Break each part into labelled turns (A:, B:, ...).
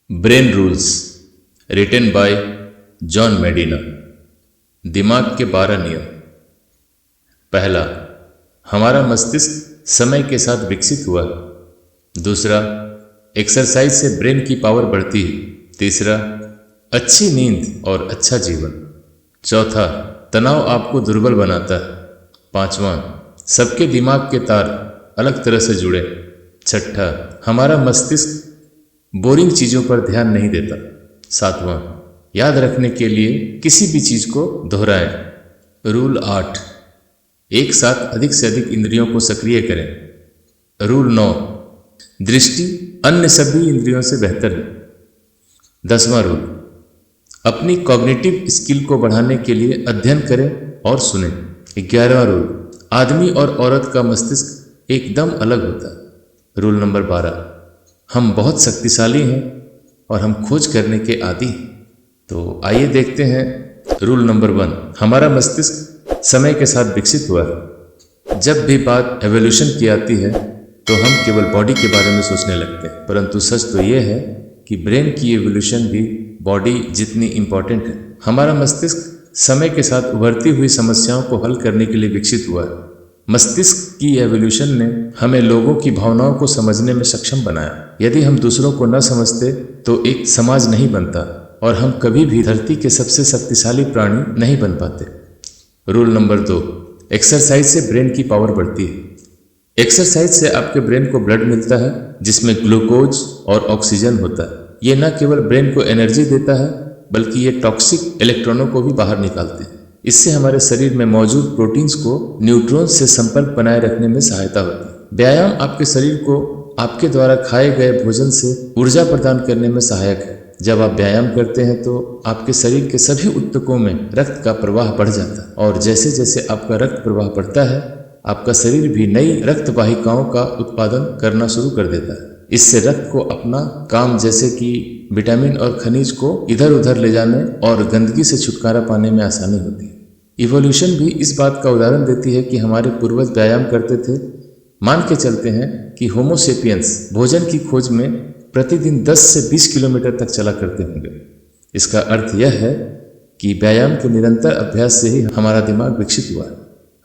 A: Brain rules written by John Medina. दिमाग के 12 नियम। पहला, हमारा मस्तिष्क समय के साथ विकसित हुआ है। दूसरा, एक्सरसाइज से ब्रेन की पावर बढ़ती है। तीसरा, अच्छी नींद और अच्छा जीवन। चौथा, तनाव आपको दुर्बल बनाता है। पांचवा, सबके दिमाग के तार अलग तरह से जुड़े। छठा, हमारा मस्तिष्क बोरिंग चीज़ों पर ध्यान नहीं देता। सातवां, याद रखने के लिए किसी भी चीज़ को दोहराएं। रूल 8, एक साथ अधिक से अधिक इंद्रियों को सक्रिय करें। रूल 9, दृष्टि अन्य सभी इंद्रियों से बेहतर है। 10वां रूल, अपनी कॉग्निटिव स्किल को बढ़ाने के लिए अध्ययन करें और सुनें। 11वां रूल, आदमी और औरत का मस्तिष्क एकदम अलग होता है। रूल नंबर 12, हम बहुत शक्तिशाली हैं और हम खोज करने के आदी हैं। तो आइए देखते हैं रूल नंबर 1, हमारा मस्तिष्क समय के साथ विकसित हुआ है। जब भी बात एवोल्यूशन की आती है तो हम केवल बॉडी के बारे में सोचने लगते हैं, परंतु सच तो ये है कि ब्रेन की एवोल्यूशन भी बॉडी जितनी इम्पॉर्टेंट है। हमारा मस्तिष्क समय के साथ उभरती हुई समस्याओं को हल करने के लिए विकसित हुआ है। मस्तिष्क की एवोल्यूशन ने हमें लोगों की भावनाओं को समझने में सक्षम बनाया। यदि हम दूसरों को न समझते तो एक समाज नहीं बनता और हम कभी भी धरती के सबसे शक्तिशाली प्राणी नहीं बन पाते। रूल नंबर 2, एक्सरसाइज से ब्रेन की पावर बढ़ती है। एक्सरसाइज से आपके ब्रेन को ब्लड मिलता है जिसमें ग्लूकोज और ऑक्सीजन होता है। ये न केवल ब्रेन को एनर्जी देता है बल्कि ये टॉक्सिक इलेक्ट्रॉनों को भी बाहर निकालते हैं। इससे हमारे शरीर में मौजूद प्रोटीन्स को न्यूट्रॉन्स से संपर्क बनाए रखने में सहायता होती है। व्यायाम आपके शरीर को आपके द्वारा खाए गए भोजन से ऊर्जा प्रदान करने में सहायक है। जब आप व्यायाम करते हैं तो आपके शरीर के सभी ऊतकों में रक्त का प्रवाह बढ़ जाता है और जैसे जैसे आपका रक्त प्रवाह बढ़ता है आपका शरीर भी नई रक्त वाहिकाओं का उत्पादन करना शुरू कर देता है। इससे रक्त को अपना काम जैसे कि विटामिन और खनिज को इधर उधर ले जाने और गंदगी से छुटकारा पाने में आसानी होती है। इवोल्यूशन भी इस बात का उदाहरण देती है कि हमारे पूर्वज व्यायाम करते थे। मान के चलते हैं कि होमो सेपियंस भोजन की खोज में प्रतिदिन 10 से 20 किलोमीटर तक चला करते होंगे। इसका अर्थ यह है कि व्यायाम के निरंतर अभ्यास से ही हमारा दिमाग विकसित हुआ है।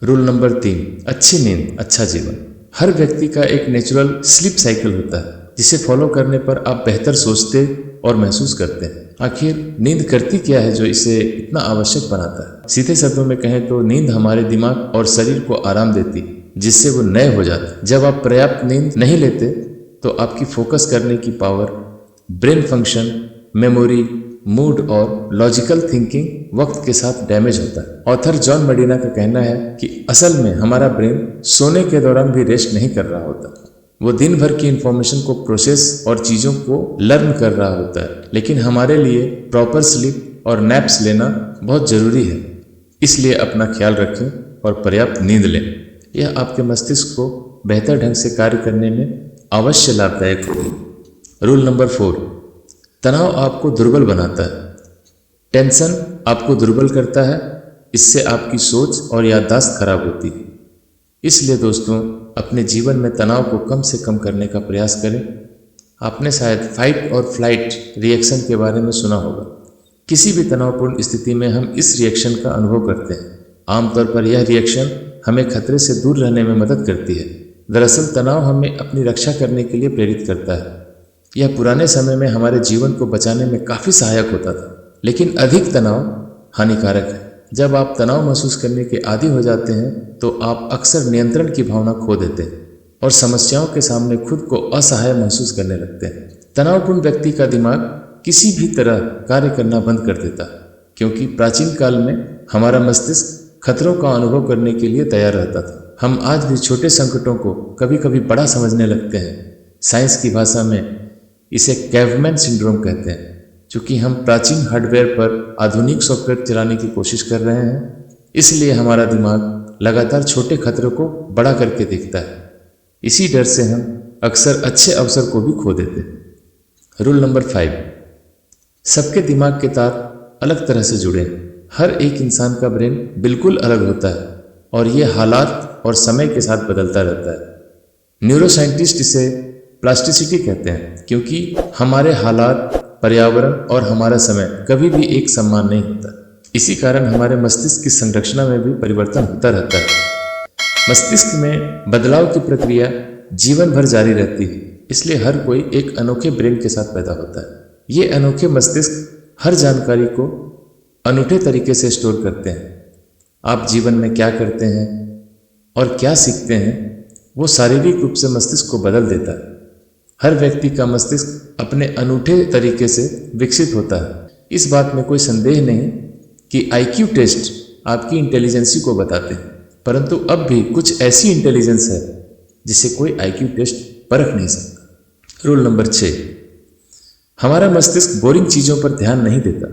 A: रूल नंबर 3, अच्छी नींद अच्छा जीवन। हर व्यक्ति का एक नेचुरल स्लीप साइकिल होता है जिसे फॉलो करने पर आप बेहतर सोचते और महसूस करते हैं। आखिर नींद करती क्या है जो इसे इतना आवश्यक बनाता है? सीधे शब्दों में कहें तो नींद हमारे दिमाग और शरीर को आराम देती है जिससे वो नए हो जाते। जब आप पर्याप्त नींद नहीं लेते तो आपकी फोकस करने की power, brain function, memory, mood और लॉजिकल थिंकिंग वक्त के साथ डैमेज होता है। ऑथर जॉन मेडिना का कहना है कि असल में हमारा ब्रेन सोने के दौरान भी रेस्ट नहीं कर रहा होता। वो दिन भर की इंफॉर्मेशन को प्रोसेस और चीज़ों को लर्न कर रहा होता है, लेकिन हमारे लिए प्रॉपर स्लीप और नैप्स लेना बहुत ज़रूरी है। इसलिए अपना ख्याल रखें और पर्याप्त नींद लें। यह आपके मस्तिष्क को बेहतर ढंग से कार्य करने में अवश्य लाभदायक होगी। रूल नंबर 4, तनाव आपको दुर्बल बनाता है। टेंशन आपको दुर्बल करता है, इससे आपकी सोच और याददाश्त खराब होती है। इसलिए दोस्तों, अपने जीवन में तनाव को कम से कम करने का प्रयास करें। आपने शायद फाइट और फ्लाइट रिएक्शन के बारे में सुना होगा। किसी भी तनावपूर्ण स्थिति में हम इस रिएक्शन का अनुभव करते हैं। आमतौर पर यह रिएक्शन हमें खतरे से दूर रहने में मदद करती है। दरअसल तनाव हमें अपनी रक्षा करने के लिए प्रेरित करता है। यह पुराने समय में हमारे जीवन को बचाने में काफ़ी सहायक होता था, लेकिन अधिक तनाव हानिकारक है। जब आप तनाव महसूस करने के आदी हो जाते हैं तो आप अक्सर नियंत्रण की भावना खो देते हैं और समस्याओं के सामने खुद को असहाय महसूस करने लगते हैं। तनावपूर्ण व्यक्ति का दिमाग किसी भी तरह कार्य करना बंद कर देता है, क्योंकि प्राचीन काल में हमारा मस्तिष्क खतरों का अनुभव करने के लिए तैयार रहता था। हम आज भी छोटे संकटों को कभी कभी बड़ा समझने लगते हैं। साइंस की भाषा में इसे कैवमैन सिंड्रोम कहते हैं। चूँकि हम प्राचीन हार्डवेयर पर आधुनिक सॉफ्टवेयर चलाने की कोशिश कर रहे हैं, इसलिए हमारा दिमाग लगातार छोटे खतरों को बड़ा करके देखता है। इसी डर से हम अक्सर अच्छे अवसर को भी खो देते हैं। रूल नंबर 5, सबके दिमाग के तार अलग तरह से जुड़े हैं। हर एक इंसान का ब्रेन बिल्कुल अलग होता है और ये हालात और समय के साथ बदलता रहता है। न्यूरोसाइंटिस्ट इसे प्लास्टिसिटी कहते हैं, क्योंकि हमारे हालात पर्यावरण और हमारा समय कभी भी एक समान नहीं होता। इसी कारण हमारे मस्तिष्क की संरचना में भी परिवर्तन होता रहता है। मस्तिष्क में बदलाव की प्रक्रिया जीवन भर जारी रहती है, इसलिए हर कोई एक अनोखे ब्रेन के साथ पैदा होता है। ये अनोखे मस्तिष्क हर जानकारी को अनूठे तरीके से स्टोर करते हैं। आप जीवन में क्या करते हैं और क्या सीखते हैं, वो शारीरिक रूप से मस्तिष्क को बदल देता है। हर व्यक्ति का मस्तिष्क अपने अनूठे तरीके से विकसित होता है। इस बात में कोई संदेह नहीं कि आईक्यू टेस्ट आपकी इंटेलिजेंसी को बताते हैं, परंतु अब भी कुछ ऐसी इंटेलिजेंस है जिसे कोई आईक्यू टेस्ट परख नहीं सकता। रूल नंबर 6, हमारा मस्तिष्क बोरिंग चीज़ों पर ध्यान नहीं देता।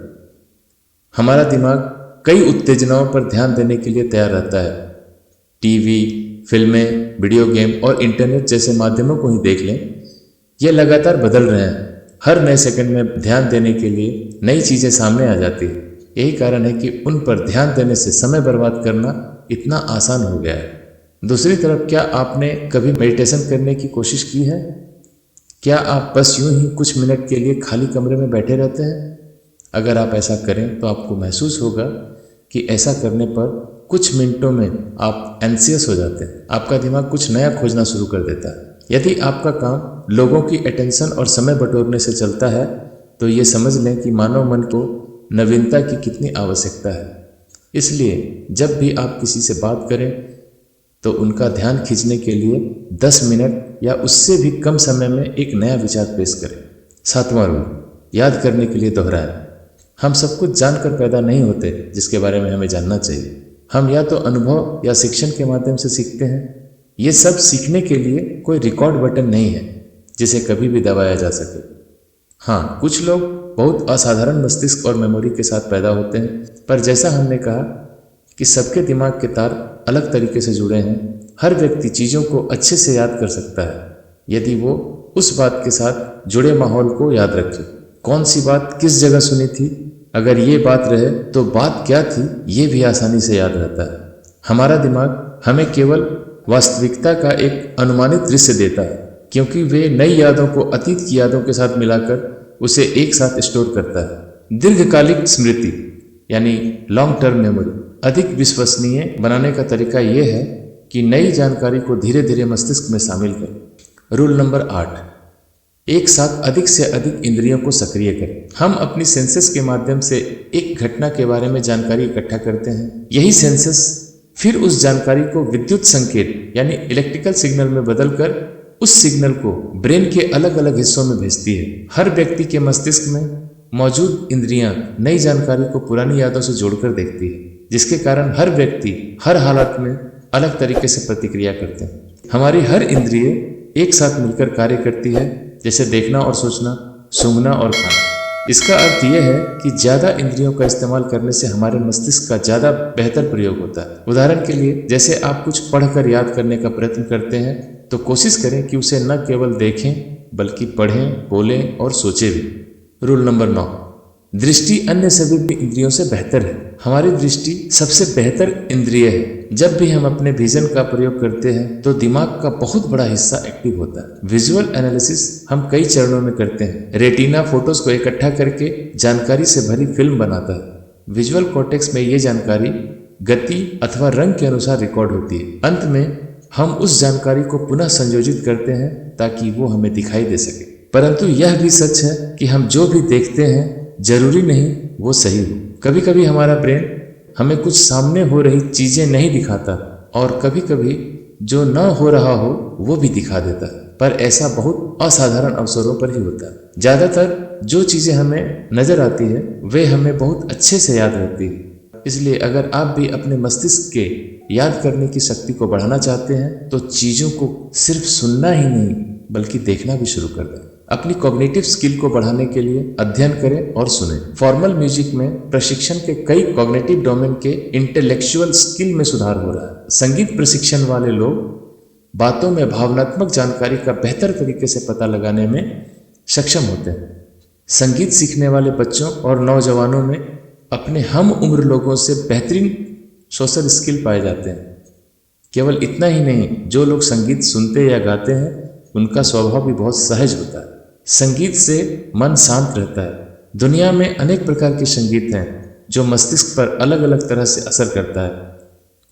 A: हमारा दिमाग कई उत्तेजनाओं पर ध्यान देने के लिए तैयार रहता है। टीवी, फिल्में, वीडियो गेम और इंटरनेट जैसे माध्यमों को ही देख लें, ये लगातार बदल रहे हैं। हर नए सेकंड में ध्यान देने के लिए नई चीज़ें सामने आ जाती है। यही कारण है कि उन पर ध्यान देने से समय बर्बाद करना इतना आसान हो गया है। दूसरी तरफ, क्या आपने कभी मेडिटेशन करने की कोशिश की है? क्या आप बस यूं ही कुछ मिनट के लिए खाली कमरे में बैठे रहते हैं? अगर आप ऐसा करें तो आपको महसूस होगा कि ऐसा करने पर कुछ मिनटों में आप एंशियस हो जाते हैं। आपका दिमाग कुछ नया खोजना शुरू कर देता है। यदि आपका काम लोगों की अटेंशन और समय बटोरने से चलता है तो ये समझ लें कि मानव मन को नवीनता की कितनी आवश्यकता है। इसलिए जब भी आप किसी से बात करें तो उनका ध्यान खींचने के लिए 10 मिनट या उससे भी कम समय में एक नया विचार पेश करें। 7वां रूल, याद करने के लिए दोहराएं। हम सब कुछ जानकर पैदा नहीं होते जिसके बारे में हमें जानना चाहिए। हम या तो अनुभव या शिक्षण के माध्यम से सीखते हैं। ये सब सीखने के लिए कोई रिकॉर्ड बटन नहीं है जिसे कभी भी दबाया जा सके। हाँ, कुछ लोग बहुत असाधारण मस्तिष्क और मेमोरी के साथ पैदा होते हैं, पर जैसा हमने कहा कि सबके दिमाग के तार अलग तरीके से जुड़े हैं। हर व्यक्ति चीज़ों को अच्छे से याद कर सकता है यदि वो उस बात के साथ जुड़े माहौल को याद रखे। कौन सी बात किस जगह सुनी थी, अगर ये बात रहे तो बात क्या थी, ये भी आसानी से याद रहता है। हमारा दिमाग हमें केवल वास्तविकता का एक अनुमानित दृश्य देता है, क्योंकि वे नई यादों को अतीत की यादों के साथ मिलाकर उसे एक साथ स्टोर करता है। दीर्घकालिक स्मृति यानी लॉन्ग टर्म मेमोरी अधिक विश्वसनीय बनाने का तरीका यह है कि नई जानकारी को धीरे धीरे मस्तिष्क में शामिल करें। रूल नंबर 8, एक साथ अधिक से अधिक इंद्रियों को सक्रिय करें। हम अपनी सेंसेस के माध्यम से एक घटना के बारे में जानकारी इकट्ठा करते हैं। यही सेंसेस फिर उस जानकारी को विद्युत संकेत यानी इलेक्ट्रिकल सिग्नल में बदलकर उस सिग्नल को ब्रेन के अलग अलग हिस्सों में भेजती है। हर व्यक्ति के मस्तिष्क में मौजूद इंद्रियां नई जानकारी को पुरानी यादों से जोड़कर देखती है, जिसके कारण हर व्यक्ति हर हालत में अलग तरीके से प्रतिक्रिया करते हैं। हमारी हर इंद्रिय एक साथ मिलकर कार्य करती है, जैसे देखना और सोचना, सूंघना और खाना। इसका अर्थ यह है कि ज़्यादा इंद्रियों का इस्तेमाल करने से हमारे मस्तिष्क का ज़्यादा बेहतर प्रयोग होता है। उदाहरण के लिए, जैसे आप कुछ पढ़कर याद करने का प्रयत्न करते हैं तो कोशिश करें कि उसे न केवल देखें बल्कि पढ़ें, बोलें और सोचें भी। रूल नंबर 9, दृष्टि अन्य सभी इंद्रियों से बेहतर है। हमारी दृष्टि सबसे बेहतर इंद्रिय है। जब भी हम अपने विजन का प्रयोग करते हैं तो दिमाग का बहुत बड़ा हिस्सा एक्टिव होता है। विजुअल एनालिसिस हम कई चरणों में करते हैं। रेटिना फोटोज को इकट्ठा करके जानकारी से भरी फिल्म बनाता है। विजुअल कॉर्टेक्स में ये जानकारी गति अथवा रंग के अनुसार रिकॉर्ड होती है। अंत में हम उस जानकारी को पुनः संयोजित करते हैं ताकि वो हमें दिखाई दे सके। परंतु यह भी सच है कि हम जो भी देखते हैं जरूरी नहीं वो सही हो। कभी कभी हमारा ब्रेन हमें कुछ सामने हो रही चीजें नहीं दिखाता और कभी कभी जो न हो रहा हो वो भी दिखा देता है, पर ऐसा बहुत असाधारण अवसरों पर ही होता है। ज्यादातर जो चीजें हमें नजर आती है वे हमें बहुत अच्छे से याद रहती है। इसलिए अगर आप भी अपने मस्तिष्क के याद करने की शक्ति को बढ़ाना चाहते हैं तो चीजों को सिर्फ सुनना ही नहीं बल्कि देखना भी शुरू कर दें। अपनी कॉग्निटिव स्किल को बढ़ाने के लिए अध्ययन करें और सुनें। फॉर्मल म्यूजिक में प्रशिक्षण के कई कॉग्निटिव डोमेन के इंटेलेक्चुअल स्किल में सुधार हो रहा है। संगीत प्रशिक्षण वाले लोग बातों में भावनात्मक जानकारी का बेहतर तरीके से पता लगाने में सक्षम होते हैं। संगीत सीखने वाले बच्चों और नौजवानों में अपने हम उम्र लोगों से बेहतरीन सोशल स्किल पाए जाते हैं। केवल इतना ही नहीं, जो लोग संगीत सुनते या गाते हैं उनका स्वभाव भी बहुत सहज होता है। संगीत से मन शांत रहता है दुनिया में अनेक प्रकार के संगीत हैं जो मस्तिष्क पर अलग अलग तरह से असर करता है।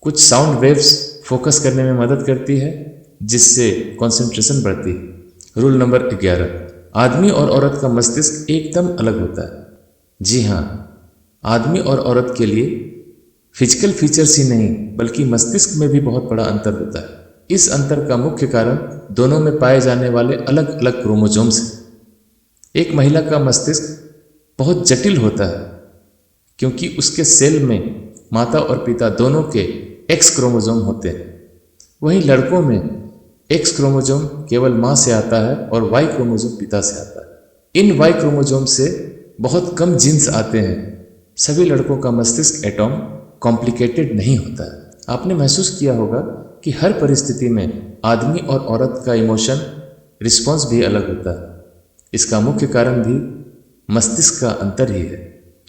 A: कुछ साउंड वेव्स फोकस करने में मदद करती है जिससे कंसंट्रेशन बढ़ती है। रूल नंबर 11, आदमी और औरत का मस्तिष्क एकदम अलग होता है। जी हाँ, आदमी और औरत के लिए फिजिकल फीचर्स ही नहीं बल्कि मस्तिष्क में भी बहुत बड़ा अंतर होता है। इस अंतर का मुख्य कारण दोनों में पाए जाने वाले अलग अलग क्रोमोसोम्स हैं। एक महिला का मस्तिष्क बहुत जटिल होता है क्योंकि उसके सेल में माता और पिता दोनों के एक्स क्रोमोसोम होते हैं। वहीं लड़कों में एक्स क्रोमोसोम केवल माँ से आता है और वाई क्रोमोसोम पिता से आता है। इन वाई क्रोमोसोम से बहुत कम जीन्स आते हैं। सभी लड़कों का मस्तिष्क एटॉम कॉम्प्लिकेटेड नहीं होता है। आपने महसूस किया होगा कि हर परिस्थिति में आदमी और औरत का इमोशन रिस्पॉन्स भी अलग होता है। इसका मुख्य कारण भी मस्तिष्क का अंतर ही है।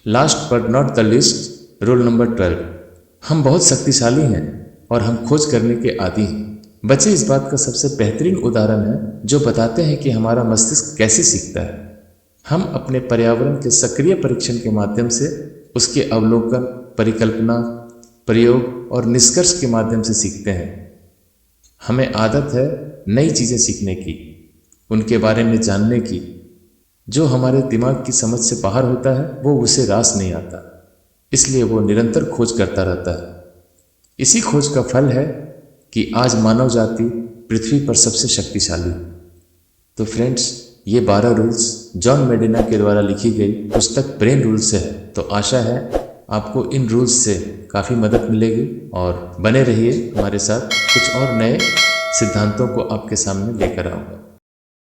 A: Last but not the list, rule number 12, हम बहुत शक्तिशाली हैं और हम खोज करने के आदी हैं। बच्चे इस बात का सबसे बेहतरीन उदाहरण है जो बताते हैं कि हमारा मस्तिष्क कैसे सीखता है। हम अपने पर्यावरण के सक्रिय परीक्षण के माध्यम से उसके अवलोकन, परिकल्पना, प्रयोग और निष्कर्ष के माध्यम से सीखते हैं। हमें आदत है नई चीज़ें सीखने की, उनके बारे में जानने की। जो हमारे दिमाग की समझ से बाहर होता है वो उसे रास नहीं आता, इसलिए वो निरंतर खोज करता रहता है। इसी खोज का फल है कि आज मानव जाति पृथ्वी पर सबसे शक्तिशाली है। तो फ्रेंड्स, ये 12 रूल्स जॉन मेडिना के द्वारा लिखी गई पुस्तक ब्रेन रूल्स से है। तो आशा है आपको इन रूल्स से काफ़ी मदद मिलेगी और बने रहिए हमारे साथ, कुछ और नए सिद्धांतों को आपके सामने लेकर आऊँगा।